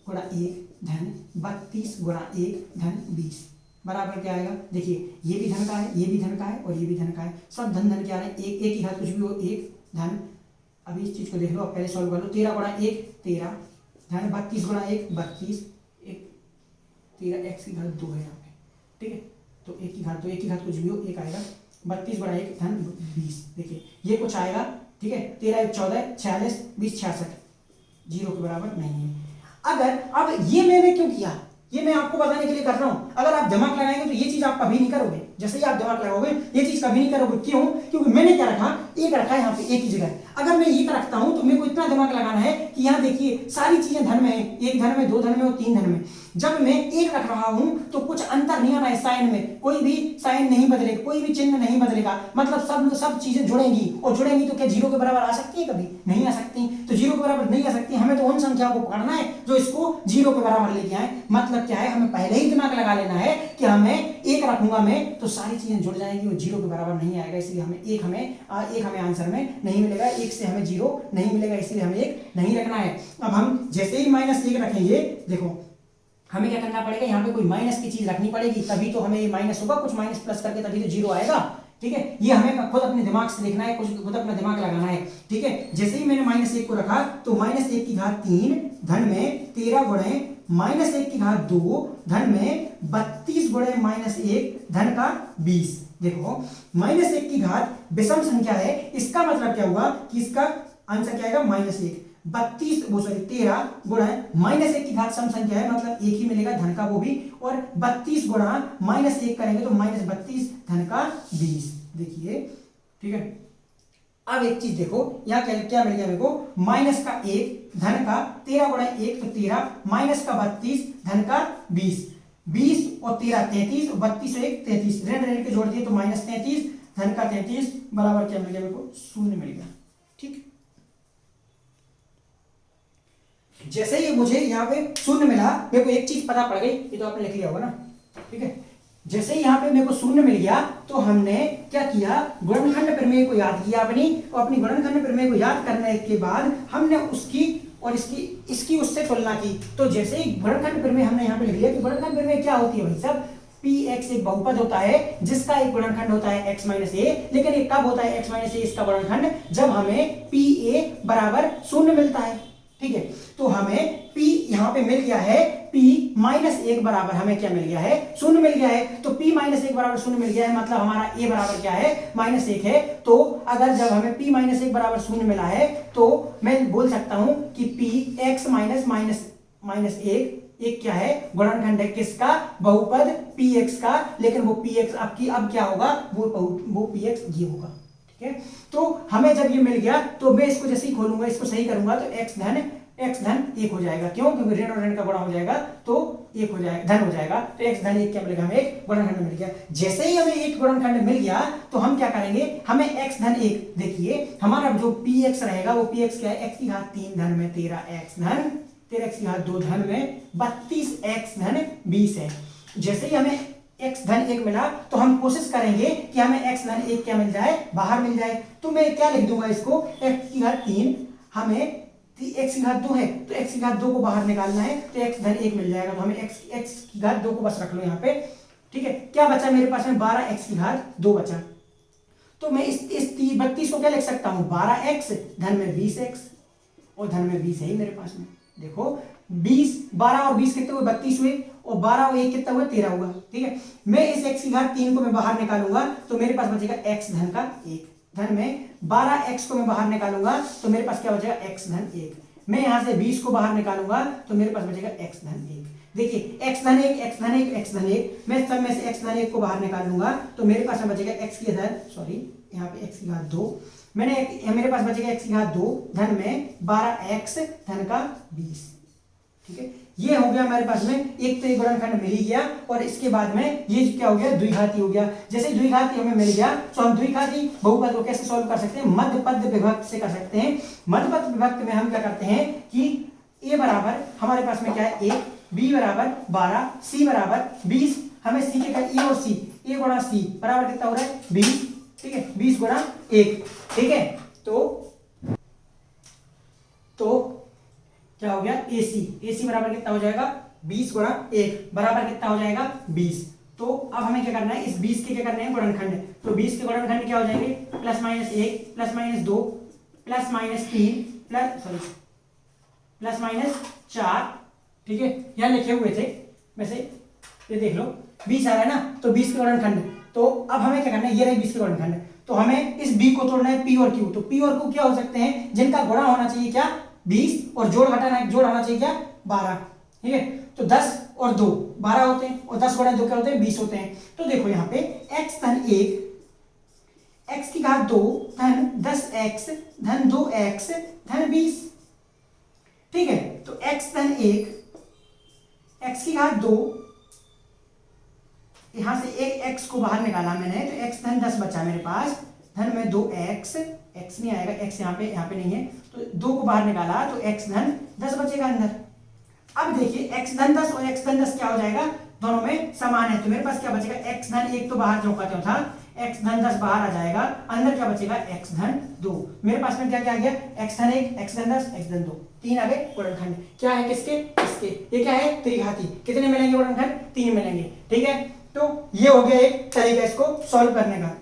गुणा 1 धन 32 गुणा 1 धन 20 बराबर क्या आएगा। देखिए ये भी धन का है, ये भी धन का है और ये भी धन का है, सब धन धन क्या है, 1 की घात कुछ भी हो 1 धन, अभी इस चीज को देख लो, अब पहले सॉल्व कर लो, 13 गुणा 1 13 धन 32 गुणा 1 32, 13 x की घात 2 है यहाँ पे, ठीक है, तो 1 की घात 2, 1 की घात कुछ भी हो 1 आएगा, 32 गुणा 1 धन 20। देखिए ये कुछ आएगा, ठीक है, 13 1 14 46 20 66, 0 के बराबर नहीं है। अगर अब ये मैंने क्यों किया, ये मैं आपको बताने के लिए कर रहा हूं। अगर आप दिमाग लगाएंगे तो ये चीज आप कभी नहीं करोगे, जैसे ही आप दिमाग लगाओगे ये चीज कभी नहीं करोगे। क्यों, क्योंकि मैंने क्या रखा, 1 रखा है यहाँ पे 1 की जगह। अगर मैं 1 रखता हूं तो मेरे को इतना दिमाग लगाना है कि यहाँ देखिए सारी चीजें धन में है, 1 धन में 2 धन में और 3 धन में। जब मैं 1 रख रहा हूं तो कुछ अंतर नहीं आना है साइन में, कोई भी साइन नहीं बदलेगा, कोई भी चिन्ह नहीं बदलेगा, मतलब सब चीजें जुड़ेंगी, और जुड़ेंगी तो क्या 0 के बराबर आ सकती है, कभी नहीं आ सकती। तो 0 के बराबर नहीं आ सकती, हमें तो उन संख्याओं को पकड़ना है जो इसको 0 के बराबर लेके आए। मतलब क्या है, हमें पहले ही दिमाग लगा लेना है कि हमें 1 रखूंगा मैं तो सारी चीजें जुड़ जाएंगी और 0 के बराबर नहीं आएगा, इसलिए हमें 1 हमें आंसर में नहीं मिलेगा, 1 से हमें 0 नहीं मिलेगा, इसलिए हमें 1 नहीं रखना है। अब हम जैसे ही -1 रखेंगे, देखो हमें क्या करना पड़ेगा, यहाँ पे कोई माइनस की चीज रखनी पड़ेगी, तभी तो हमें ये माइनस होगा, कुछ माइनस प्लस करके तभी तो 0 आएगा, ठीक है। ये हमें खुद अपने दिमाग से देखना है, कुछ खुद अपना दिमाग लगाना है, ठीक है। जैसे ही मैंने -1 को रखा तो -1 की घात 3 धन में 13 गुणे -1 की घात 2 धन में 32 गुणे -1 धन का 20। देखो -1 की घात विषम संख्या है, इसका मतलब क्या हुआ कि इसका आंसर क्या आएगा, -1। 13 गुणा -1 की घात सम संख्या है, मतलब 1 ही मिलेगा धन का वो भी, और 32 गुणा -1 करेंगे तो -32 धन का 20। देखिए ठीक है। अब एक चीज देखो, यहाँ क्या मिल गया मेरे को, -1 धन का 13 गुणा 1 तो 13 माइनस का 32 धन का 20, 20 और 13 33 और 32 और 1 33, ऋण के जोड़ दिए तो -33 धन का 33 बराबर क्या मिल गया मेरे को, 0 मिल गया, ठीक। जैसे ही मुझे यहाँ पे 0 मिला, मेरे को एक चीज पता पड़ गई, ये तो आपने लिख लिया होगा ना, ठीक है। जैसे ही यहाँ पे मेरे को 0 मिल गया तो हमने क्या किया, गुणनखंड प्रमेय को याद किया अपनी, और अपनी गुणनखंड प्रमेय को याद करने के बाद हमने उसकी और इसकी इसकी उससे तुलना की, तो जैसे ही गुणनखंड प्रमेय हमने यहाँ पे लिख लिया कि गुणनखंड प्रमेय क्या होती है भाई साहब, पी एक्स एक बहुपद होता है जिसका एक गुणनखंड होता है x माइनस ए, लेकिन एक कब होता है x माइनस ए इसका गुणनखंड, जब हमें पी ए बराबर शून्य मिलता है। ठीक है, तो हमें p यहाँ पे मिल गया है p माइनस एक बराबर हमें क्या मिल गया है, शून्य मिल गया है। तो p माइनस एक बराबर शून्य मिल गया है, मतलब हमारा a बराबर क्या है, माइनस एक है। तो अगर जब हमें p माइनस एक बराबर शून्य मिला है तो मैं बोल सकता हूं कि p x minus minus minus एक क्या है, गुणनखंड है किसका, बहुपद px का, लेकिन वो px अब क्या होगा, वो px ये होगा। ठीक है, तो हमें जब ये मिल गया तो मैं इसको जैसे ही खोलूंगा, इसको सही करूंगा तो x धन एक हो जाएगा। क्यों, क्योंकि ऋण और ऋण का गुणा हो जाएगा तो एक हो जाएगा, धन हो जाएगा। तो x धन एक क्या मिलेगा, हमें एक गुणनखंड मिल गया। जैसे ही हमें एक गुणनखंड मिल गया तो हम क्या करेंगे, हमें x धन एक, देखिए हमारा जो px रहेगा वो px क्या है, x की घात 3 धन में 13x धन 13x की घात 2 धन में 32x धन 20 है। जैसे ही हमें x धन एक मिला तो हम कोशिश करेंगे कि हमें x धन एक क्या मिल जाए, बाहर मिल जाए। तो मैं क्या लिख दूंगा इसको, x की घात 3, हमें x की घात 2 है तो x की घात 2 को बाहर निकालना है तो x धन एक मिल जाएगा। तो हमें x की घात 2 को बस रख लो यहाँ पे। ठीक है, क्या बचा मेरे पास में, 12x की घात 2 बचा। तो मैं इस 32 को क्या लिख सकता हूँ, 12x धन में 20x, और धन में 20 है ही मेरे पास में। देखो 20, 12 और 20 कितने हुए, 32 हुए, और 12 और 1 कितना हुआ, 13 हुआ। ठीक है, मैं इस x की घात 3 को मैं बाहर निकालूंगा तो मेरे पास बचेगा x धन का 1 धन में 12x को मैं बाहर निकालूंगा तो मेरे पास क्या बचेगा, x धन 1। मैं यहां से 20 को बाहर निकालूंगा तो मेरे पास बचेगा x धन 1। देखिए x धन 1 x धन 1 x धन 1, मैं सब में से x धन 1 को बाहर निकालूंगा तो मेरे पास बचेगा x की घात, सॉरी यहाँ पे x की घात 2, मेरे पास बचेगा x की घात 2 धन में 12x धन का 20। ठीक है, ये हो गया हमारे पास में, एक तो एक गुणनखंड मिल ही गया, और इसके बाद में ये क्या हो गया, द्विघाती हो गया। जैसे द्विघाती हमें मिल गया तो हम द्विघाती बहुपद को कैसे सॉल्व कर सकते हैं, मध्यपद विभक्त से कर सकते हैं। मध्यपद विभक्त में हम क्या करते हैं कि a बराबर हमारे पास में क्या है, 1, b बराबर 12, c बराबर 20, हमें c के ए और c, a गुणा c बराबर कितना हो रहा है, 20। ठीक है, 20 गुणा 1। ठीक है, तो क्या हो गया, AC बराबर कितना हो जाएगा, 20 गुणा 1 बराबर कितना हो जाएगा, 20। तो अब हमें क्या करना है, इस 20 के क्या करने हैं, गुणनखंड। तो 20 के गुणनखंड क्या हो जाएंगे, plus minus 1 plus minus 2 plus minus 3 plus minus 4। ठीक है, यहाँ लिखे हुए थे वैसे, ये देख लो 20 आ रहा है ना, तो 20 के गुणनखंड। तो अब हमें क्या करना है, ये रहे 20 के गुणनखंड, तो हमें इस b को तोड़ना है p और q। तो p और q क्या हो सकते हैं, जिनका गुणा होना चाहिए क्या, 20, और जोड़ होना चाहिए क्या, 12। ठीक है, तो 10 और 2 12 होते हैं, और 10 गुणा 2 क्या होते हैं, 20 होते हैं। तो देखो यहाँ पे x धन 1 x की घात 2 धन 10x धन 2x धन 20। ठीक है, तो x धन 1 x की घात 2, यहां से एक x को बाहर निकाला मैंने तो x धन 10 बचा मेरे पास, धन में 2x, x नहीं आएगा, x यहाँ पे नहीं है, तो 2 को बाहर निकाला तो x धन 10 बचेगा अंदर। अब देखिए x धन 10 और x धन 10 क्या हो जाएगा, दोनों में समान है, तो मेरे पास क्या बचेगा, x धन 1 तो बाहर जो का था, x धन 10 बाहर आ जाएगा, अंदर क्या बचेगा, x धन 2। मेरे पास में क्या क्या आ गया, x धन 1 x धन 10 x धन 2, 3 आ गए गुणनखंड। क्या है किसके, इसके, ये क्या है, त्रिघाती। कितने मिलेंगे गुणनखंड, 3 मिलेंगे। ठीक है, तो ये हो गया एक तरीका इसको सॉल्व करने का।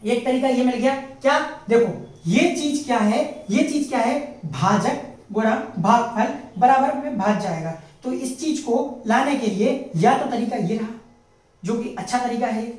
एक तरीका ये मिल गया, क्या, देखो ये चीज क्या है, भाजक गुणा भागफल बराबर में भाग जाएगा। तो इस चीज को लाने के लिए या तो तरीका ये रहा, जो कि अच्छा तरीका है,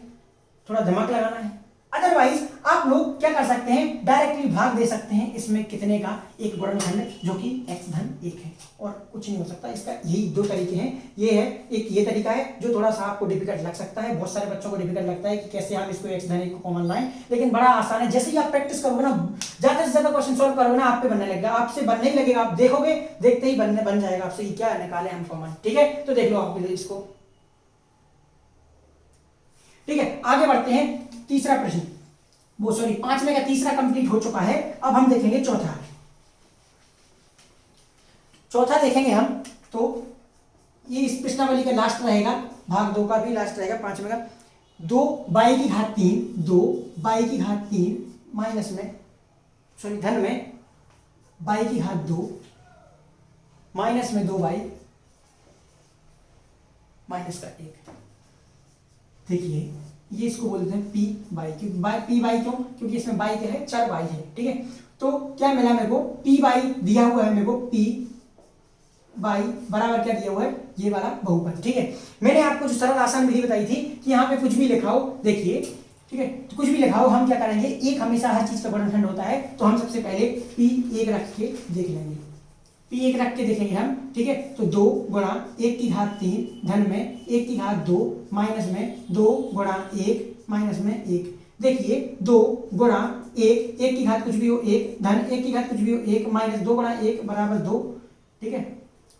थोड़ा दिमाग लगाना है। अदरवाइज आप लोग क्या कर सकते हैं, डायरेक्टली भाग दे सकते हैं इसमें कितने का, एक गुणनखंड जो कि x धन 1 है, और कुछ नहीं हो सकता। इसका यही 2 तरीके हैं, ये है एक ये तरीका है जो थोड़ा सा आपको डिफिकल्ट लग सकता है, बहुत सारे बच्चों को डिफिकल्ट लगता है कि कैसे हम इसको x धन 1 को कॉमन लाएं, लेकिन बड़ा आसान है। जैसे ही आप प्रैक्टिस करोगे ना, ज्यादा से ज्यादा क्वेश्चन सॉल्व करोगे ना, आप पे बनने लगेगा, आपसे बनने ही लगेगा, आप देखोगे देखते ही बन जाएगा आपसे, ये क्या निकाले हम कॉमन। ठीक है, तो देख लो आप इसको। ठीक है, आगे बढ़ते हैं, तीसरा प्रश्न, वो सॉरी 5वें का तीसरा कंप्लीट हो चुका है। अब हम देखेंगे चौथा देखेंगे हम, तो ये इस प्रश्नावली का लास्ट रहेगा, भाग 2 का भी लास्ट रहेगा, 5वें का। 2 बाई की घात 3 माइनस में, सॉरी धन में बाई की घात 2 माइनस में 2 बाई माइनस का 1। देखिए ये इसको बोलते हैं पी बाई, क्योंकि बाई पी बाई क्यों, क्योंकि इसमें बाई क्या है, चर बाई है, ठीक है। तो क्या मिला मेरे को, पी बाई दिया हुआ है मेरे को, पी बाई बराबर क्या दिया हुआ है, ये वाला बहुपद, ठीक है। मैंने आपको जो सरल आसान विधि बताई थी कि यहाँ पे कुछ भी लिखा हो, देखिए ठीक है, तो कुछ भी लिखा हो हम क्या करेंगे, एक हमेशा हर चीज का गुणनखंड होता है, तो हम सबसे पहले पी एक रख के देख लेंगे, पी एक रख के देखेंगे हम, ठीक है। तो 2 गुणा 1 की घात 3 धन में 1 की घात 2 माइनस में 2 गुणा 1 माइनस में 1। देखिए 2 गुणा 1, 1 की घात कुछ भी हो 1 धन 1 की घात कुछ भी हो 1 माइनस 2 गुणा 1 बराबर 2, ठीक है।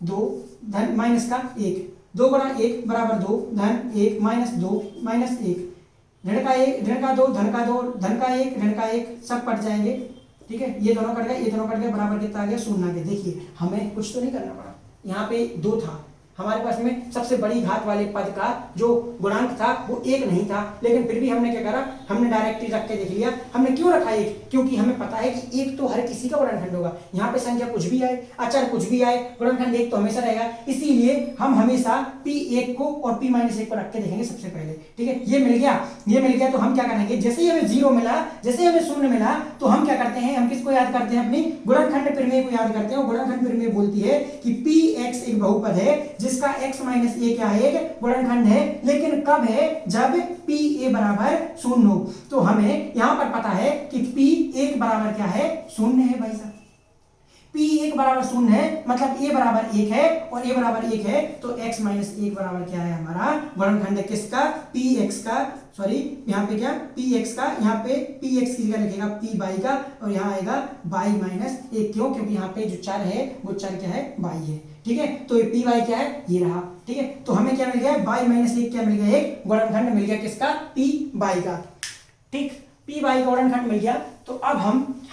2 धन माइनस का 1, 2 गुणा 1 बराबर 2 धन 1 माइनस 2 माइनस 1, ऋण का 1 ऋण का 2 धन का 2 धन का 1 ऋण का 1 सब कट जाएंगे, ठीक है। ये दोनों कट गए, ये दोनों कट गए, बराबर कितना आ गया, 0 आ गया। देखिए हमें कुछ तो नहीं करना पड़ा, यहाँ पे 2 था हमारे पास में, सबसे बड़ी घात वाले पद का जो गुणांक था वो 1 नहीं था, लेकिन फिर भी हमने क्या करा, हमने डायरेक्टली रख के देख लिया। हमने क्यों रखा 1, क्योंकि हमें पता है कि 1 तो हर किसी का गुणनखंड होगा, यहाँ पे संख्या कुछ भी आए, अचर कुछ भी आए, गुणनखंड 1 तो हमेशा रहेगा। इसीलिए हम हमेशा P1 को और P-1 को रख के देखेंगे सबसे पहले, ठीक है। ये मिल गया, ये मिल गया, तो हम क्या करेंगे, जैसे ही हमें 0 मिला, जैसे ही हमें 0 मिला, तो हम क्या करते हैं, हम किसको याद करते हैं, अपनी गुणनखंड प्रमेय को याद करते हैं। गुणनखंड प्रमेय बोलती है कि Px एक बहुपद है जिसका x माइनस ए क्या है, एक गुणनखंड है, लेकिन कब है, जब P बराबर 0 हो। तो हमें यहां पर पता है कि P1 बराबर क्या है, 0 है भाई साहब। P1 बराबर 0 है, मतलब a बराबर 1 है, और a बराबर 1 है, तो x माइनस 1 बराबर क्या है, हमारा गुणनखंड है किसका, Px का, सॉरी यहाँ पे क्या, Px का, यहाँ पे Px की जगह लिखेगा P बाई का, और यहाँ आएगा बाई माइनस 1, क्यों, क्योंकि यहाँ पे जो चर है वो चर क्या है, बाई है, ठीक है। तो ये P बाई क्या है, ये रहा, ठीक है। तो हमें क्या मिल गया, बाई माइनस 1 क्या मिल गया, एक गुणनखंड मिल गया किसका, P बाई का, ठीक, P बाई का गुणनखंड मिल गया। तो अब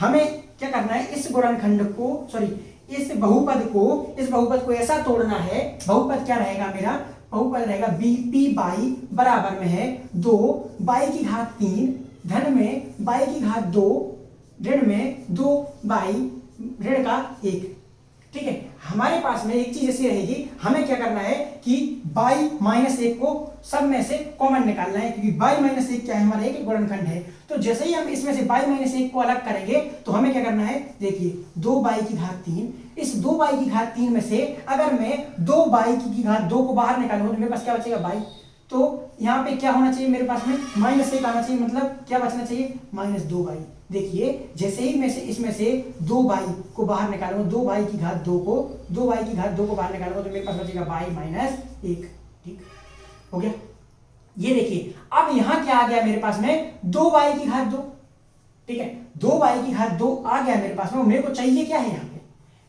हमें क्या करना है, इस गुणनखंड को, सॉरी इस बहुपद को ऐसा तोड़ना है, बहुपद क्या रहेगा मेरा, बहुपद रहेगा P बाई बराबर में है 2 बाई की घात 3 धन में बाई की घात 2 ऋण में 2 बाई ऋण का 1, ठीक है। हमारे पास में एक चीज ऐसी रहेगी, हमें क्या करना है कि बाई माइनस 1 को सब में से कॉमन निकालना है, क्योंकि बाई माइनस 1 क्या है, हमारा एक गुणनखंड है। तो जैसे ही हम इसमें से बाई माइनस 1 को अलग करेंगे, तो हमें क्या करना है, देखिए 2 बाई की घात 3, इस 2 बाई की घात 3 में से अगर मैं 2 बाई की घात 2 को बाहर निकालूंगा तो मेरे पास क्या बचेगा, बाई। तो यहाँ पे क्या होना चाहिए, मेरे पास में माइनस 1 आना चाहिए, मतलब क्या बचना चाहिए, माइनस 2 बाई। देखिए जैसे ही मैं से इसमें से 2 बाई को बाहर निकालूंगा, 2 बाई की घात 2 को, 2 बाई की घात 2 को बाहर निकालूंगा, तो मेरे पास बचेगा बाई माइनस 1, ठीक हो गया। ये देखिए अब यहाँ क्या आ गया मेरे पास में, 2 बाई की घात 2, ठीक है, 2 बाई की घात 2 आ गया मेरे पास में। मेरे को चाहिए क्या है, यहाँ पे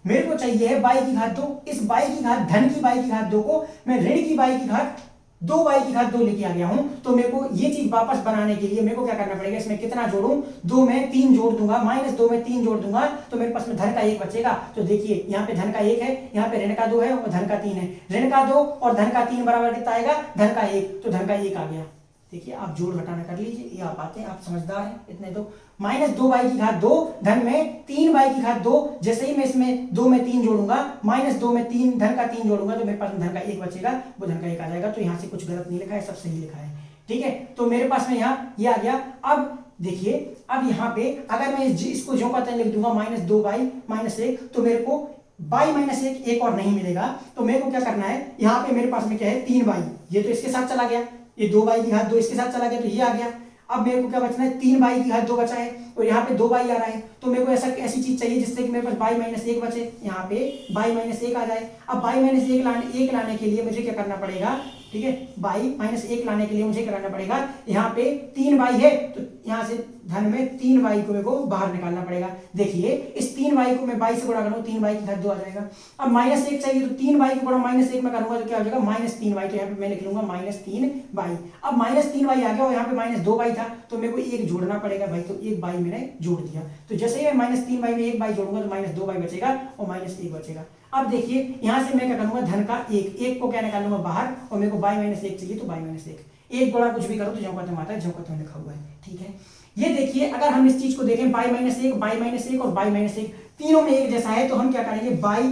मेरे को चाहिए है बाई की घात 2। इस बाई की घात, धन की बाई की घात 2 को मैं ऋण की बाई की घात 2 बाई की घात 2 लेके आ गया हूं। तो मेरे को ये चीज वापस बनाने के लिए मेरे को क्या करना पड़ेगा, इसमें कितना जोड़ूं, 2 में 3 जोड़ दूंगा, माइनस 2 में 3 जोड़ दूंगा, तो मेरे पास में धन का 1 बचेगा। तो देखिए यहाँ पे धन का 1 है, यहाँ पे ऋण का 2 है और धन का 3 है। ऋण का 2 और धन का 3 बराबर कितना आएगा, धन का 1, तो धन का 1 आ गया। देखिए आप जोड़ घटाना कर लीजिए, ये आप आते हैं, आप समझदार हैं इतने। तो माइनस 2 बाई की घात 2 धन में 3 बाई की घात 2, जैसे ही मैं इसमें 2 में 3 जोड़ूंगा, माइनस 2 में 3 धन का 3 जोड़ूंगा, तो मेरे पास धन का 1 बचेगा, वो धन का 1 आ जाएगा। तो यहाँ से कुछ गलत नहीं लिखा है, सब सही लिखा है, ठीक है। तो मेरे पास में यहाँ ये आ गया। अब देखिए अब यहाँ पे अगर मैं इसको जो का लिख दूंगा माइनस 2 बाई माइनस 1, तो मेरे को बाई माइनस 1 एक और नहीं मिलेगा। तो मेरे को क्या करना है, यहाँ पे मेरे पास में क्या है, 3 बाई, ये तो इसके साथ चला गया, ये 2 बाई की घात 2 इसके साथ चला गया, तो ये आ गया। अब मेरे को क्या बचना है, 3 बाई की घात 2 बचा है, और यहाँ पे 2 बाई आ रहा है। तो मेरे को ऐसी चीज चाहिए जिससे कि मेरे पास बाई माइनस 1 बचे, यहाँ पे बाई माइनस 1 आ जाए। अब बाई माइनस 1 लाने के लिए मुझे क्या करना पड़ेगा, ठीक है, बाई माइनस 1 लाने के लिए मुझे क्या करना पड़ेगा, यहाँ पे 3 बाई है, तो यहाँ से धन में 3 बाई को मेरे को बाहर निकालना पड़ेगा। देखिए इस 3 बाई को मैं 22 से गुणा करूँ, 3 बाई की घात 2 आ जाएगा। अब माइनस 1 चाहिए, तो 3 बाई को गुणा माइनस 1 में करूंगा तो क्या हो जाएगा, माइनस 3 बाई। तो यहाँ पे मैं लिख लूंगा माइनस 3 बाई। अब माइनस 3 बाई आ गया और यहाँ पे माइनस 2 बाई था, तो मेरे को 1 जोड़ना पड़ेगा भाई। तो 1 बाई मैंने जोड़ दिया। तो जैसे ही मैं माइनस 3 बाई में 1 बाई जोड़ूंगा तो माइनस 2 बाई बचेगा और माइनस 1 बचेगा। अब देखिए यहाँ से मैं क्या करूंगा, धन का 1 को क्या निकालूंगा बाहर, और मेरे को बाई माइनस 1 चाहिए, तो बाई माइनस 1 गुणा कुछ भी करो तो जो आता है, जो लिखा हुआ है, ठीक है। ये देखिए अगर हम इस चीज को देखें, बाई माइनस 1 और बाई माइनस 1 तीनों में एक जैसा है, तो हम क्या करेंगे, बाई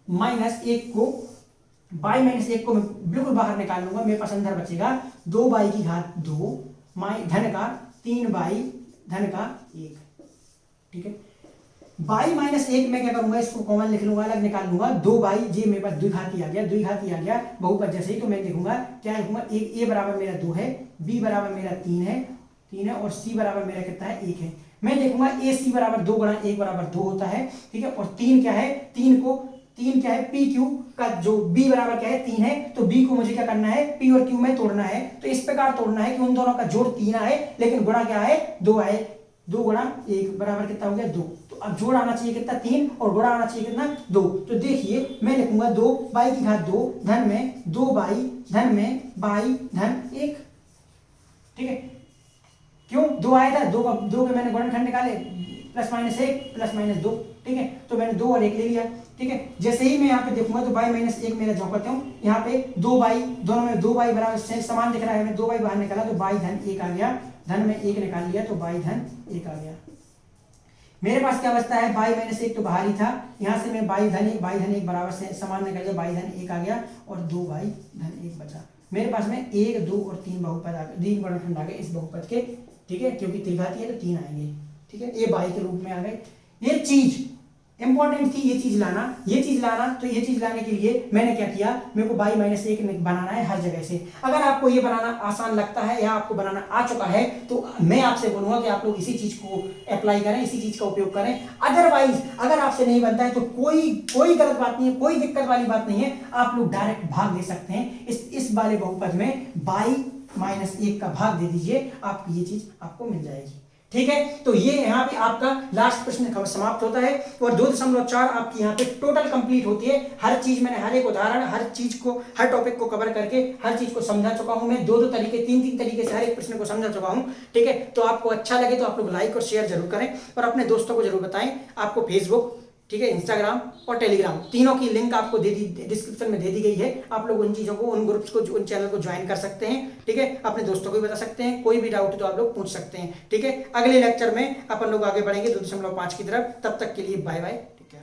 माइनस 1 को बाई माइनस 1 को मैं बिल्कुल बाहर निकाल लूंगा, मेरे पास अंदर बचेगा 2 बाई की घात 2 धन का 3 बाई धन का 1। ठीक है, बाई माइनस 1 में क्या करूंगा, इसको कॉमन लिख लूंगा, अलग निकाल लूंगा, 2 बाई जे मेरे पास द्विघाती आ गया, द्विघाती आ गया बहुपद जैसे ही, तो मैं लिखूंगा क्या लिखूंगा, एक ए बराबर मेरा 2 है, बी बराबर मेरा 3 है और सी बराबर मेरा कितना है 1 है। मैं देखूंगा ए सी बराबर 2 गुणा 1 बराबर 2 होता है। ठीक है, और 3 क्या है, 3 क्या है, पी क्यू का जो बी बराबर क्या है 3 है, तो बी को मुझे क्या करना है, पी और क्यू में तोड़ना है। तो इस प्रकार तोड़ना है कि उन दोनों का जोड़ 3 आए लेकिन गुणा क्या है 2 आए, 2 गुणा 1 बराबर कितना हो गया 2। तो अब जोड़ आना चाहिए कितना 3 और गुणा आना चाहिए कितना 2। तो देखिए मैं लिखूंगा 2 बाई की घात 2 धन में 2 बाई धन में बाई धन 1। ठीक है, क्यों 2 आया था, 2 के मैंने गुणनखंड निकाले, प्लस माइनस 1 प्लस माइनस 2। ठीक है, तो मैंने 2 और 1 ले लिया। ठीक है, जैसे ही मैं यहाँ पे देखूंगा तो बाई माइनस 1 मेरा जो करता हूँ, यहाँ पे 2 बाई, दोनों में 2 बाई बराबर समान दिख रहा है, मैं 2 बाई बाहर निकाला तो बाई धन 1 आ गया, धन में 1 निकाल लिया तो बाई धन 1 आ गया। मेरे पास क्या बचता है, बाई माइनस 1 तो बाहर ही था, यहाँ से मैं बाई धन 1 बराबर से समान निकल गया, बाई धन 1 आ गया और 2 बाई धन 1 बचा। मेरे पास में 1, 2 और 3 बहुपद आ गए, 3 गुणनखंड आ गए इस बहुपद के। ठीक है, क्योंकि त्रिघाती है तो 3 आएंगे। ठीक है, ये बाई के रूप में आ गए। ये चीज इंपॉर्टेंट थी, ये चीज लाना, तो ये चीज लाने के लिए मैंने क्या किया, मेरे को बाई माइनस 1 बनाना है हर जगह से। अगर आपको ये बनाना आसान लगता है या आपको बनाना आ चुका है तो मैं आपसे बोलूंगा कि आप लोग इसी चीज को अप्लाई करें, इसी चीज का उपयोग करें। अदरवाइज अगर आपसे नहीं बनता है तो कोई गलत बात नहीं है, कोई दिक्कत वाली बात नहीं है, आप लोग डायरेक्ट भाग दे सकते हैं। इस वाले बहुपद में बाई माइनस 1 का भाग दे दीजिए, आपकी ये चीज आपको मिल जाएगी। ठीक है, तो ये यहाँ पे आपका लास्ट प्रश्न समाप्त होता है और 2.4 आपकी यहाँ पे टोटल कंप्लीट होती है। हर चीज मैंने हर एक उदाहरण, हर चीज को, हर टॉपिक को कवर करके हर चीज को समझा चुका हूं मैं, 2 तरीके 3 तरीके से हर एक प्रश्न को समझा चुका हूं। ठीक है, तो आपको अच्छा लगे तो आप लोग लाइक और शेयर जरूर करें और अपने दोस्तों को जरूर बताएं। आपको फेसबुक, ठीक है, इंस्टाग्राम और टेलीग्राम तीनों की लिंक आपको डिस्क्रिप्शन में दे दी गई है। आप लोग उन चीज़ों को, उन ग्रुप्स को, उन चैनल को ज्वाइन कर सकते हैं। ठीक है, अपने दोस्तों को भी बता सकते हैं, कोई भी डाउट तो आप लोग पूछ सकते हैं। ठीक है, अगले लेक्चर में अपन लोग आगे बढ़ेंगे 2.5 की तरफ। तब तक के लिए बाय बाय, ठीक है।